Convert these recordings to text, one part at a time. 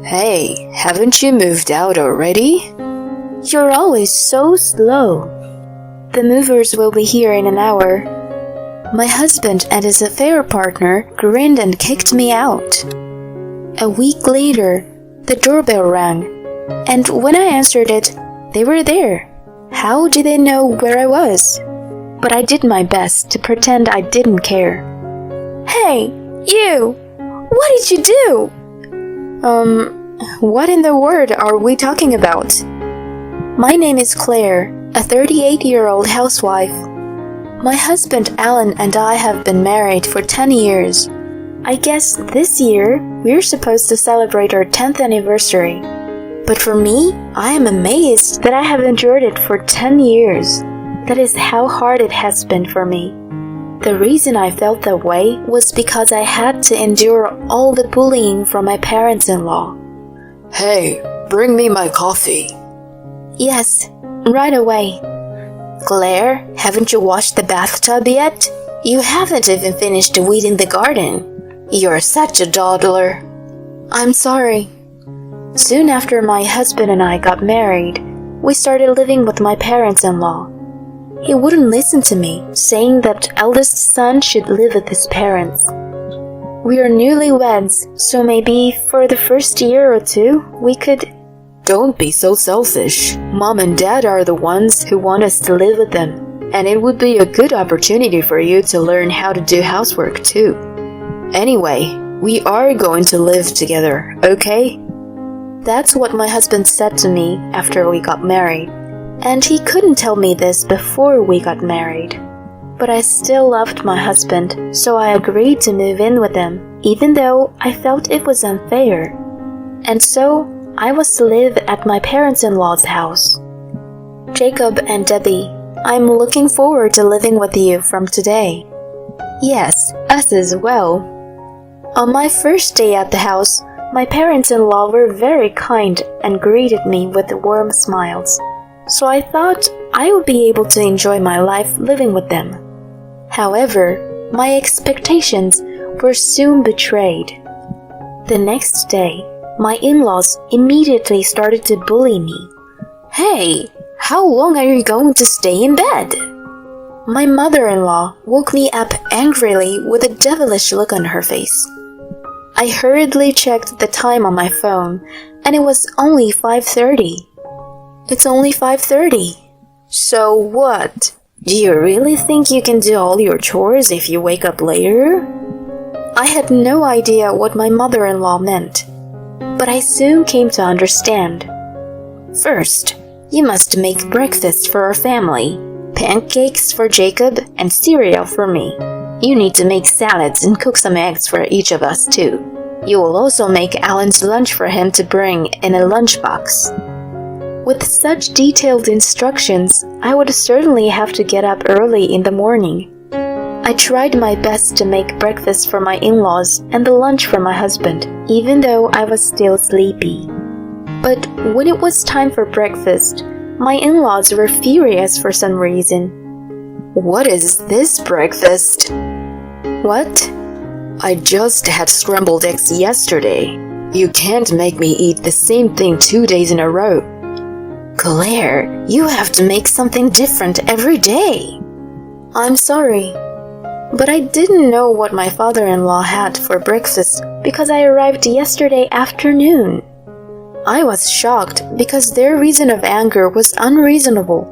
Hey, haven't you moved out already? You're always so slow. The movers will be here in an hour. My husband and his affair partner grinned and kicked me out. A week later, the doorbell rang, and when I answered it, they were there. How did they know where I was? But I did my best to pretend I didn't care. Hey, you! What did you do? What in the world are we talking about? My name is Claire, a 38-year-old housewife. My husband Alan and I have been married for 10 years. I guess this year we're supposed to celebrate our 10th anniversary. But for me, I am amazed that I have endured it for 10 years. That is how hard it has been for me. The reason I felt that way was because I had to endure all the bullying from my parents-in-law. Hey, bring me my coffee. Yes, right away. Claire, haven't you washed the bathtub yet? You haven't even finished weeding the garden. You're such a dawdler. I'm sorry. Soon after my husband and I got married, we started living with my parents-in-law. He wouldn't listen to me, saying that eldest son should live with his parents. We are newlyweds, so maybe for the first year or two, we could... Don't be so selfish. Mom and Dad are the ones who want us to live with them, and it would be a good opportunity for you to learn how to do housework too. Anyway, we are going to live together, okay? That's what my husband said to me after we got married. And he couldn't tell me this before we got married. But I still loved my husband, so I agreed to move in with him, even though I felt it was unfair. And so, I was to live at my parents-in-law's house. Jacob and Debbie, I'm looking forward to living with you from today. Yes, us as well. On my first day at the house, my parents-in-law were very kind and greeted me with warm smiles. So I thought I would be able to enjoy my life living with them. However, my expectations were soon betrayed. The next day, my in-laws immediately started to bully me. Hey, how long are you going to stay in bed? My mother-in-law woke me up angrily with a devilish look on her face. I hurriedly checked the time on my phone, and it was only 5:30. It's only 5:30. So what? Do you really think you can do all your chores if you wake up later? I had no idea what my mother-in-law meant, but I soon came to understand. First, you must make breakfast for our family, pancakes for Jacob and cereal for me. You need to make salads and cook some eggs for each of us too. You will also make Alan's lunch for him to bring in a lunchbox. With such detailed instructions, I would certainly have to get up early in the morning. I tried my best to make breakfast for my in-laws and the lunch for my husband, even though I was still sleepy. But when it was time for breakfast, my in-laws were furious for some reason. What is this breakfast? What? I just had scrambled eggs yesterday. You can't make me eat the same thing 2 days in a row. Claire, you have to make something different every day. I'm sorry, but I didn't know what my father-in-law had for breakfast because I arrived yesterday afternoon. I was shocked because their reason of anger was unreasonable,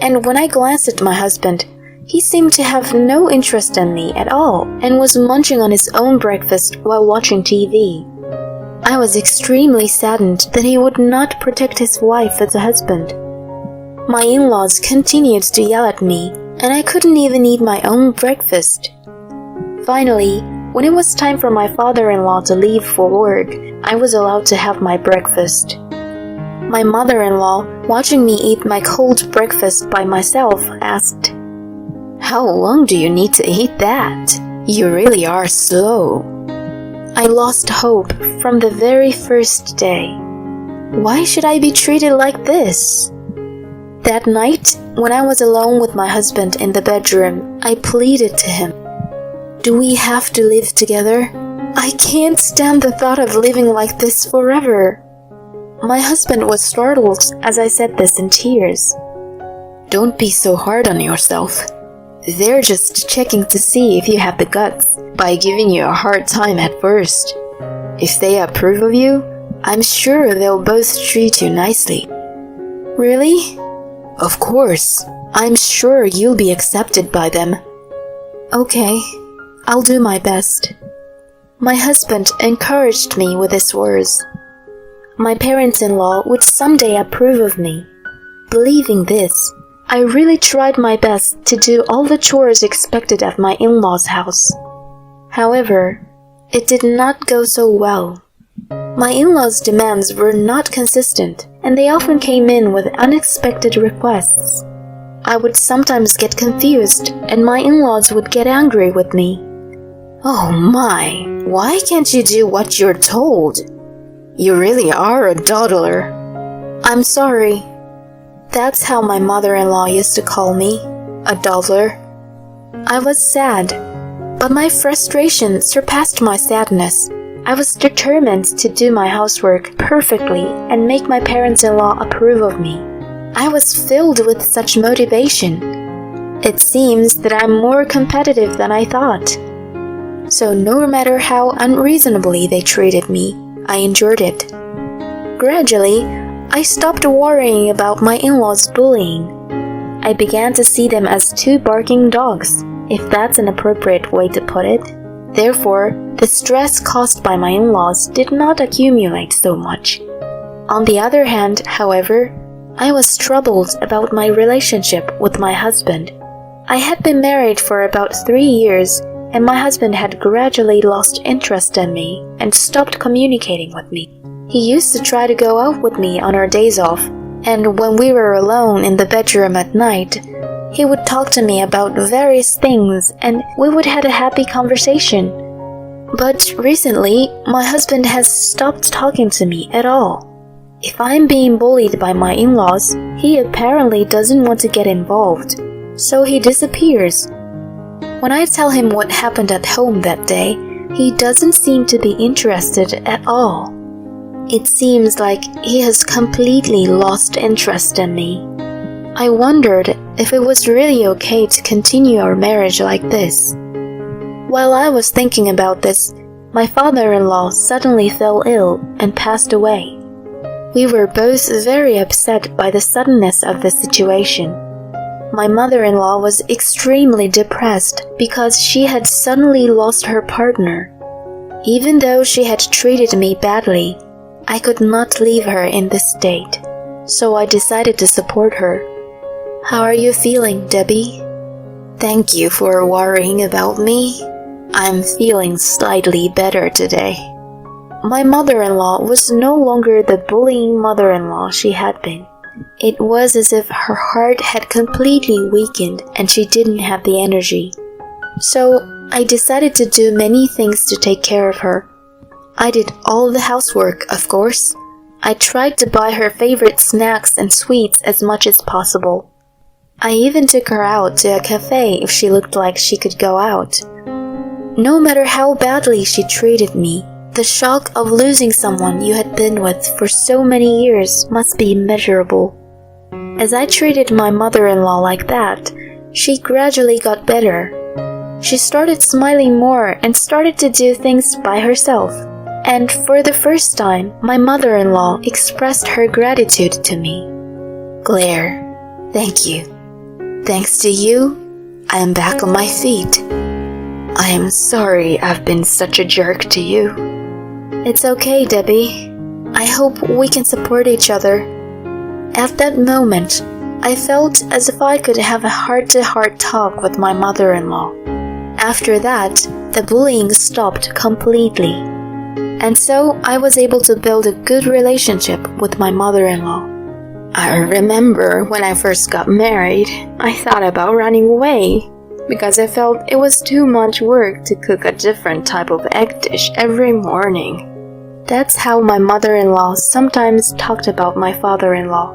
and when I glanced at my husband, he seemed to have no interest in me at all and was munching on his own breakfast while watching TV. I was extremely saddened that he would not protect his wife as a husband. My in-laws continued to yell at me, and I couldn't even eat my own breakfast. Finally, when it was time for my father-in-law to leave for work, I was allowed to have my breakfast. My mother-in-law, watching me eat my cold breakfast by myself, asked, "How long do you need to eat that? You really are slow." I lost hope from the very first day. Why should I be treated like this? That night, when I was alone with my husband in the bedroom, I pleaded to him. Do we have to live together? I can't stand the thought of living like this forever. My husband was startled as I said this in tears. Don't be so hard on yourself. They're just checking to see if you have the guts by giving you a hard time at first. If they approve of you, I'm sure they'll both treat you nicely. Really? Of course. I'm sure you'll be accepted by them. Okay, I'll do my best. My husband encouraged me with his words. My parents-in-law would someday approve of me. Believing this, I really tried my best to do all the chores expected of my in-laws' house. However, it did not go so well. My in-laws' demands were not consistent, and they often came in with unexpected requests. I would sometimes get confused, and my in-laws would get angry with me. Oh my, why can't you do what you're told? You really are a dawdler. I'm sorry. That's how my mother-in-law used to call me, a dawdler. I was sad, but my frustration surpassed my sadness. I was determined to do my housework perfectly and make my parents-in-law approve of me. I was filled with such motivation. It seems that I'm more competitive than I thought. So no matter how unreasonably they treated me, I endured it. Gradually, I stopped worrying about my in-laws' bullying. I began to see them as two barking dogs, if that's an appropriate way to put it. Therefore, the stress caused by my in-laws did not accumulate so much. On the other hand, however, I was troubled about my relationship with my husband. I had been married for about 3 years, and my husband had gradually lost interest in me and stopped communicating with me. He used to try to go out with me on our days off, and when we were alone in the bedroom at night, he would talk to me about various things and we would have a happy conversation. But recently, my husband has stopped talking to me at all. If I'm being bullied by my in-laws, he apparently doesn't want to get involved, so he disappears. When I tell him what happened at home that day, he doesn't seem to be interested at all. It seems like he has completely lost interest in me. I wondered if it was really okay to continue our marriage like this. While I was thinking about this, my father-in-law suddenly fell ill and passed away. We were both very upset by the suddenness of the situation. My mother-in-law was extremely depressed because she had suddenly lost her partner. Even though she had treated me badly, I could not leave her in this state, so I decided to support her. How are you feeling, Debbie? Thank you for worrying about me. I'm feeling slightly better today. My mother-in-law was no longer the bullying mother-in-law she had been. It was as if her heart had completely weakened and she didn't have the energy. So I decided to do many things to take care of her. I did all the housework, of course. I tried to buy her favorite snacks and sweets as much as possible. I even took her out to a cafe if she looked like she could go out. No matter how badly she treated me, the shock of losing someone you had been with for so many years must be immeasurable. As I treated my mother-in-law like that, she gradually got better. She started smiling more and started to do things by herself. And for the first time, my mother-in-law expressed her gratitude to me. Claire, thank you. Thanks to you, I am back on my feet. I am sorry I've been such a jerk to you. It's okay, Debbie. I hope we can support each other. At that moment, I felt as if I could have a heart-to-heart talk with my mother-in-law. After that, the bullying stopped completely. And so I was able to build a good relationship with my mother-in-law. I remember when I first got married, I thought about running away because I felt it was too much work to cook a different type of egg dish every morning. That's how my mother-in-law sometimes talked about my father-in-law.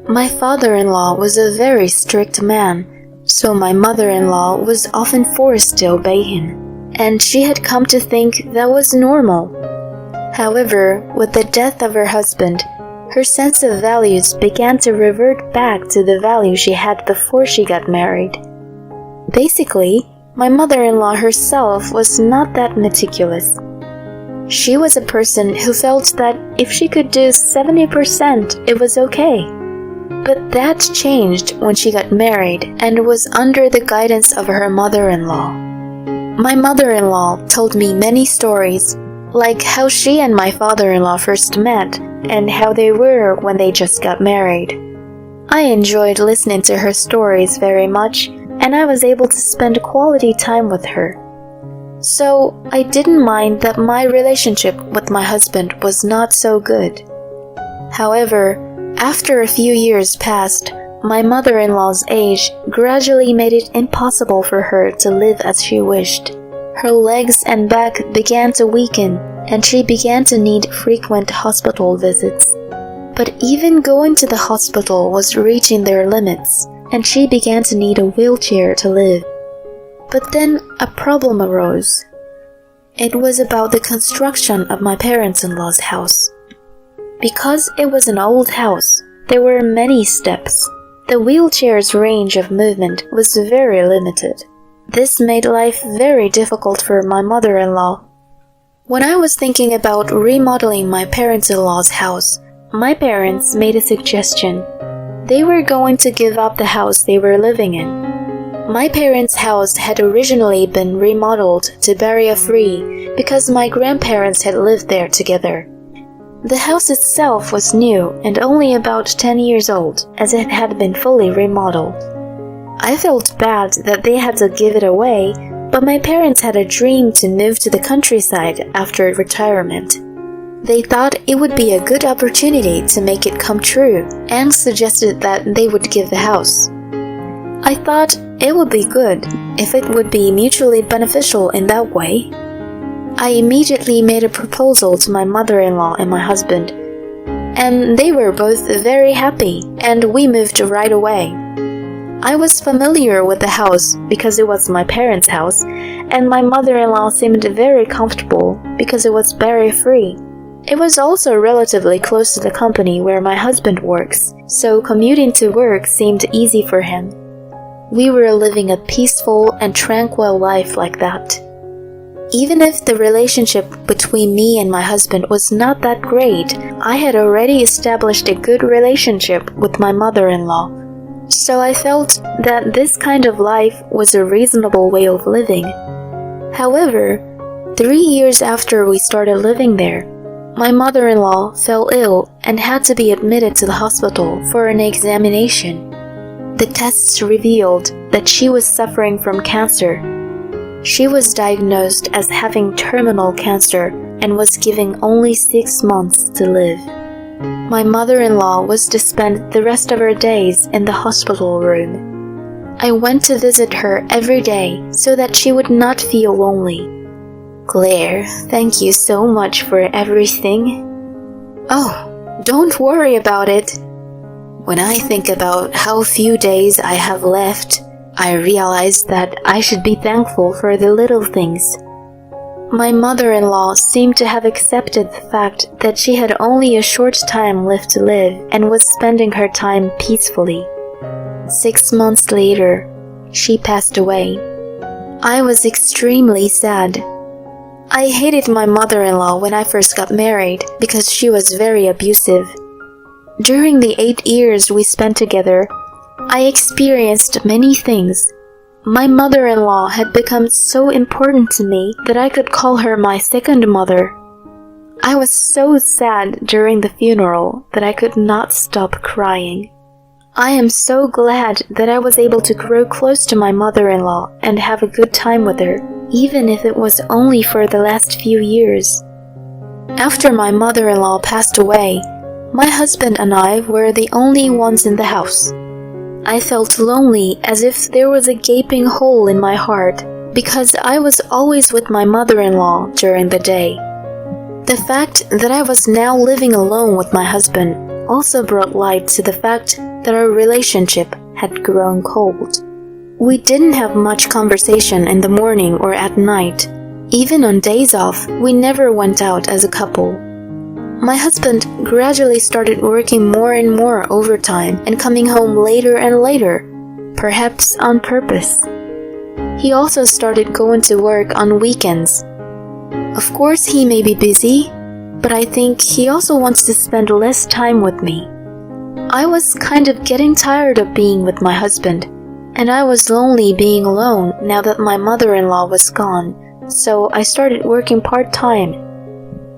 My father-in-law was a very strict man, so my mother-in-law was often forced to obey him. and she had come to think that was normal. However, with the death of her husband, her sense of values began to revert back to the value she had before she got married. Basically, my mother-in-law herself was not that meticulous. She was a person who felt that if she could do 70%, it was okay. But that changed when she got married and was under the guidance of her mother-in-law. My mother-in-law told me many stories, like how she and my father-in-law first met and how they were when they just got married. I enjoyed listening to her stories very much, and I was able to spend quality time with her. So I didn't mind that my relationship with my husband was not so good. However, after a few years passed, my mother-in-law's age gradually made it impossible for her to live as she wished. Her legs and back began to weaken, and she began to need frequent hospital visits. But even going to the hospital was reaching their limits, and she began to need a wheelchair to live. But then a problem arose. It was about the construction of my parents-in-law's house. Because it was an old house, there were many steps. The wheelchair's range of movement was very limited. This made life very difficult for my mother-in-law. When I was thinking about remodeling my parents-in-law's house, my parents made a suggestion. They were going to give up the house they were living in. My parents' house had originally been remodeled to barrier-free because my grandparents had lived there together. The house itself was new and only about 10 years old, as it had been fully remodeled. I felt bad that they had to give it away, but my parents had a dream to move to the countryside after retirement. They thought it would be a good opportunity to make it come true and suggested that they would give the house. I thought it would be good if it would be mutually beneficial in that way. I immediately made a proposal to my mother-in-law and my husband, and they were both very happy, and we moved right away. I was familiar with the house because it was my parents' house, and my mother-in-law seemed very comfortable because it was barrier-free. It was also relatively close to the company where my husband works, so commuting to work seemed easy for him. We were living a peaceful and tranquil life like that. Even if the relationship between me and my husband was not that great, I had already established a good relationship with my mother-in-law. So I felt that this kind of life was a reasonable way of living. However, 3 years after we started living there, my mother-in-law fell ill and had to be admitted to the hospital for an examination. The tests revealed that she was suffering from cancer. She was diagnosed as having terminal cancer and was given only 6 months to live. My mother-in-law was to spend the rest of her days in the hospital room. I went to visit her every day so that she would not feel lonely. Claire, thank you so much for everything. Oh, don't worry about it. When I think about how few days I have left, I realize that I should be thankful for the little things. My mother-in-law seemed to have accepted the fact that she had only a short time left to live and was spending her time peacefully. 6 months later, she passed away. I was extremely sad. I hated my mother-in-law when I first got married because she was very abusive. During the 8 years we spent together, I experienced many things. My mother-in-law had become so important to me that I could call her my second mother. I was so sad during the funeral that I could not stop crying. I am so glad that I was able to grow close to my mother-in-law and have a good time with her, even if it was only for the last few years. After my mother-in-law passed away, my husband and I were the only ones in the house. I felt lonely, as if there was a gaping hole in my heart, because I was always with my mother-in-law during the day. The fact that I was now living alone with my husband also brought light to the fact that our relationship had grown cold. We didn't have much conversation in the morning or at night. Even on days off, we never went out as a couple. My husband gradually started working more and more overtime and coming home later and later, perhaps on purpose. He also started going to work on weekends. Of course, he may be busy, but I think he also wants to spend less time with me. I was kind of getting tired of being with my husband, and I was lonely being alone now that my mother-in-law was gone, so I started working part-time.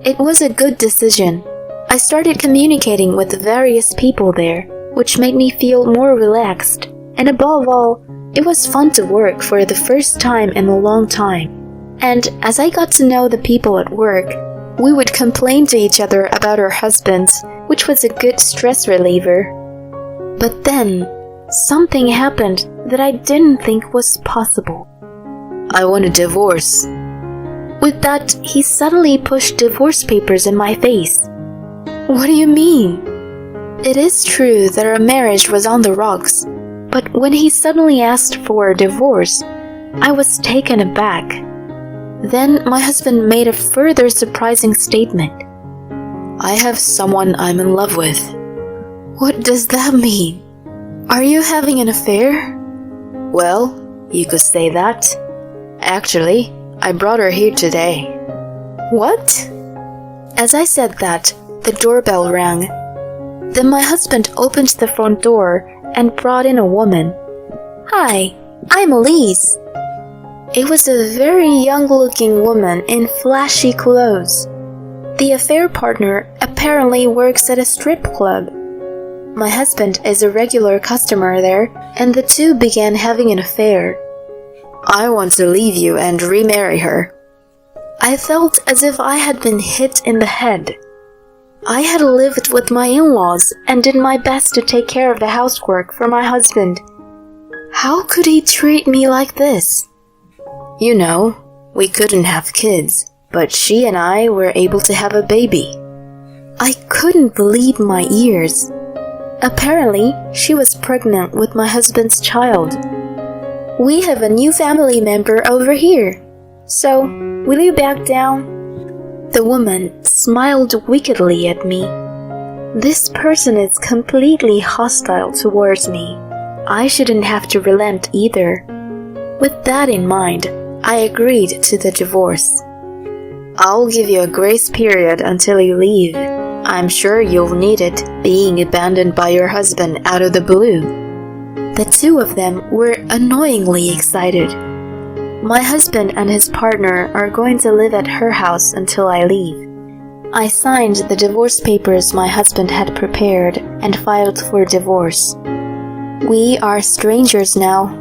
It was a good decision. I started communicating with various people there, which made me feel more relaxed, and above all, it was fun to work for the first time in a long time. And as I got to know the people at work, we would complain to each other about our husbands, which was a good stress reliever. But then, something happened that I didn't think was possible. I want a divorce. With that, he suddenly pushed divorce papers in my face. What do you mean? It is true that our marriage was on the rocks, but when he suddenly asked for a divorce, I was taken aback. Then my husband made a further surprising statement. I have someone I'm in love with. What does that mean? Are you having an affair? Well, you could say that. Actually, I brought her here today. What? As I said that, the doorbell rang. Then my husband opened the front door and brought in a woman. Hi, I'm Elise. It was a very young-looking woman in flashy clothes. The affair partner apparently works at a strip club. My husband is a regular customer there, and the two began having an affair. I want to leave you and remarry her. I felt as if I had been hit in the head. I had lived with my in-laws and did my best to take care of the housework for my husband. How could he treat me like this? You know, we couldn't have kids, but she and I were able to have a baby. I couldn't believe my ears. Apparently, she was pregnant with my husband's child. We have a new family member over here. So, will you back down? The woman smiled wickedly at me. This person is completely hostile towards me. I shouldn't have to relent either. With that in mind, I agreed to the divorce. I'll give you a grace period until you leave. I'm sure you'll need it, being abandoned by your husband out of the blue. The two of them were annoyingly excited. My husband and his partner are going to live at her house until I leave. I signed the divorce papers my husband had prepared and filed for divorce. We are strangers now.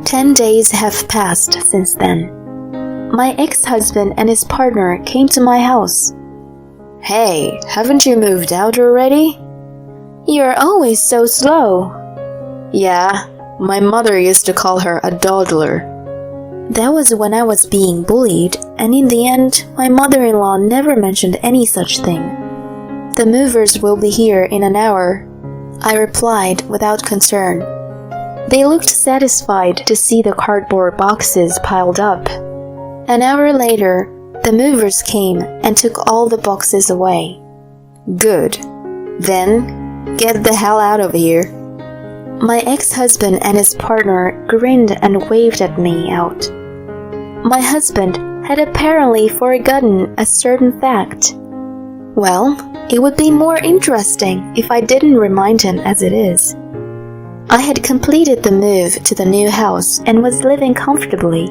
10 days have passed since then. My ex-husband and his partner came to my house. Hey, haven't you moved out already? You're always so slow. Yeah, my mother used to call her a dawdler. That was when I was being bullied, and in the end, my mother-in-law never mentioned any such thing. The movers will be here in an hour, I replied without concern. They looked satisfied to see the cardboard boxes piled up. An hour later, the movers came and took all the boxes away. Good. Then, get the hell out of here. My ex-husband and his partner grinned and waved at me out. My husband had apparently forgotten a certain fact. Well, it would be more interesting if I didn't remind him as it is. I had completed the move to the new house and was living comfortably.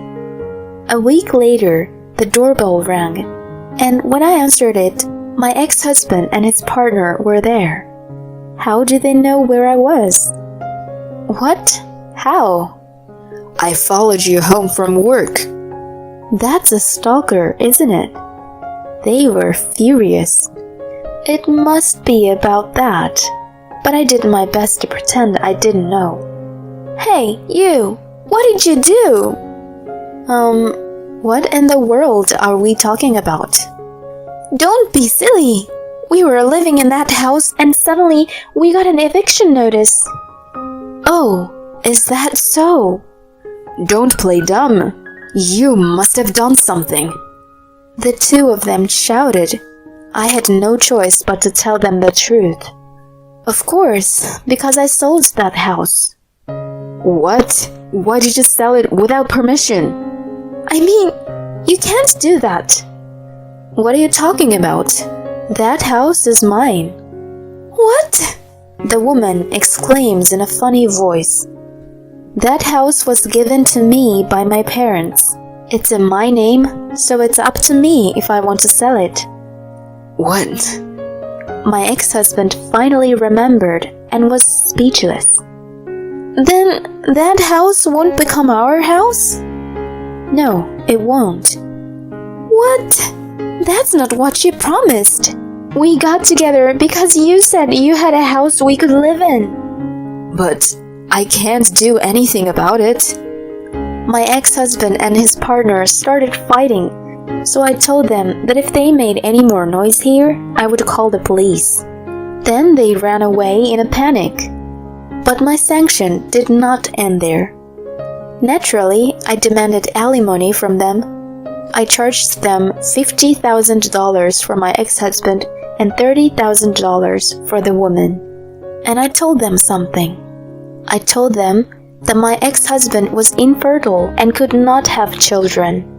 A week later, the doorbell rang, and when I answered it, my ex-husband and his partner were there. How did they know where I was? What? How? I followed you home from work. That's a stalker, isn't it? They were furious. It must be about that, but I did my best to pretend I didn't know. Hey, you! What did you do? What in the world are we talking about? Don't be silly! We were living in that house and suddenly we got an eviction notice. Oh, is that so? Don't play dumb. You must have done something. The two of them shouted. I had no choice but to tell them the truth. Of course, because I sold that house. What? Why did you sell it without permission? I mean, you can't do that. What are you talking about? That house is mine. What? The woman exclaims in a funny voice. That house was given to me by my parents. It's in my name, so it's up to me if I want to sell it. What? My ex-husband finally remembered and was speechless. Then that house won't become our house? No, it won't. What? That's not what you promised. We got together because you said you had a house we could live in. But I can't do anything about it. My ex-husband and his partner started fighting, so I told them that if they made any more noise here, I would call the police. Then they ran away in a panic. But my sanction did not end there. Naturally, I demanded alimony from them. I charged them $50,000 for my ex-husband and $30,000 for the woman. And I told them something. I told them that my ex-husband was infertile and could not have children.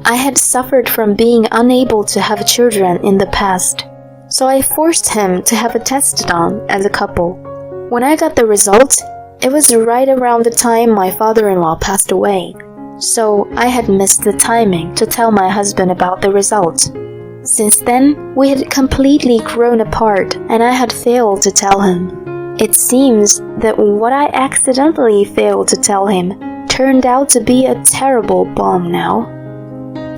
I had suffered from being unable to have children in the past, so I forced him to have a test done as a couple. When I got the result, it was right around the time my father-in-law passed away, so I had missed the timing to tell my husband about the result. Since then, we had completely grown apart and I had failed to tell him. It seems that what I accidentally failed to tell him turned out to be a terrible bomb now.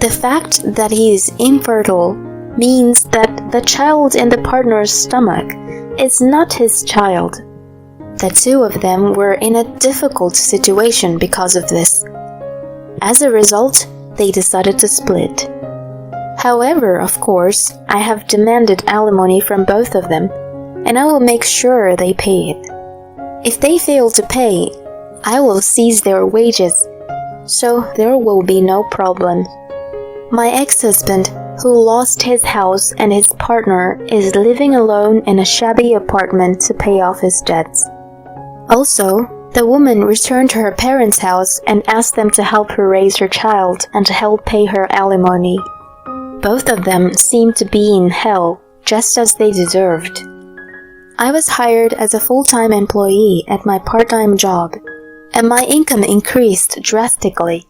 The fact that he is infertile means that the child in the partner's stomach is not his child. The two of them were in a difficult situation because of this. As a result, they decided to split. However, of course, I have demanded alimony from both of them, and I will make sure they pay it. If they fail to pay, I will seize their wages, so there will be no problem. My ex-husband, who lost his house and his partner, is living alone in a shabby apartment to pay off his debts. Also, the woman returned to her parents' house and asked them to help her raise her child and to help pay her alimony. Both of them seemed to be in hell, just as they deserved. I was hired as a full-time employee at my part-time job, and my income increased drastically.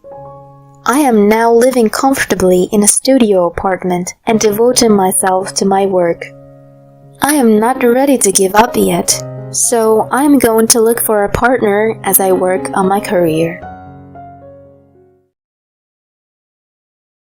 I am now living comfortably in a studio apartment and devoting myself to my work. I am not ready to give up yet, so I'm going to look for a partner as I work on my career.